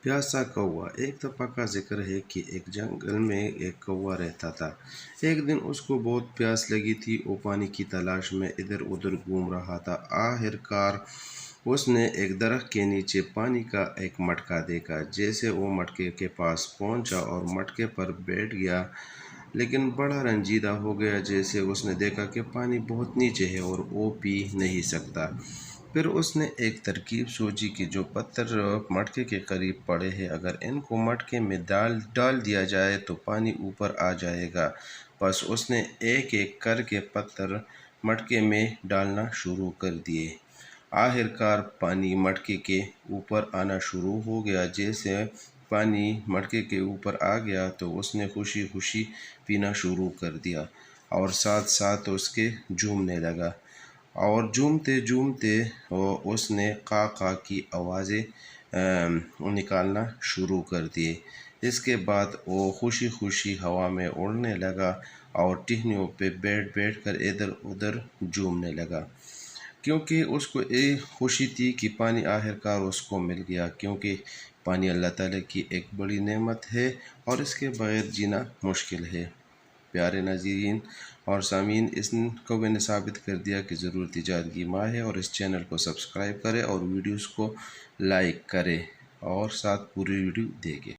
प्यासा कौवा। एक दफ़ा का जिक्र है कि एक जंगल में एक कौवा रहता था। एक दिन उसको बहुत प्यास लगी थी। वो पानी की तलाश में इधर उधर घूम रहा था। आखिरकार उसने एक दरख्त के नीचे पानी का एक मटका देखा। जैसे वो मटके के पास पहुंचा और मटके पर बैठ गया, लेकिन बड़ा रंजीदा हो गया। जैसे उसने देखा कि पानी बहुत नीचे है और वो पी नहीं सकता। फिर उसने एक तरकीब सोची कि जो पत्थर मटके के करीब पड़े हैं, अगर इनको मटके में डाल डाल दिया जाए तो पानी ऊपर आ जाएगा। बस उसने एक एक करके पत्थर मटके में डालना शुरू कर दिए। आखिरकार पानी मटके के ऊपर आना शुरू हो गया। जैसे पानी मटके के ऊपर आ गया तो उसने खुशी खुशी पीना शुरू कर दिया और साथ साथ उसके झूमने लगा। और झूमते झूमते वो उसने का की आवाज़ें निकालना शुरू कर दिए। इसके बाद वो खुशी खुशी हवा में उड़ने लगा और टहनियों पे बैठ बैठ कर इधर उधर झूमने लगा, क्योंकि उसको एक खुशी थी कि पानी आखिरकार उसको मिल गया। क्योंकि पानी अल्लाह ताला की एक बड़ी नेमत है और इसके बगैर जीना मुश्किल है। प्यारे नाज़रीन और सामीन, इस कौवे ने साबित कर दिया कि ज़रूरत ईजाद की माँ है। और इस चैनल को सब्सक्राइब करें और वीडियोस को लाइक करें और साथ पूरी वीडियो देखें।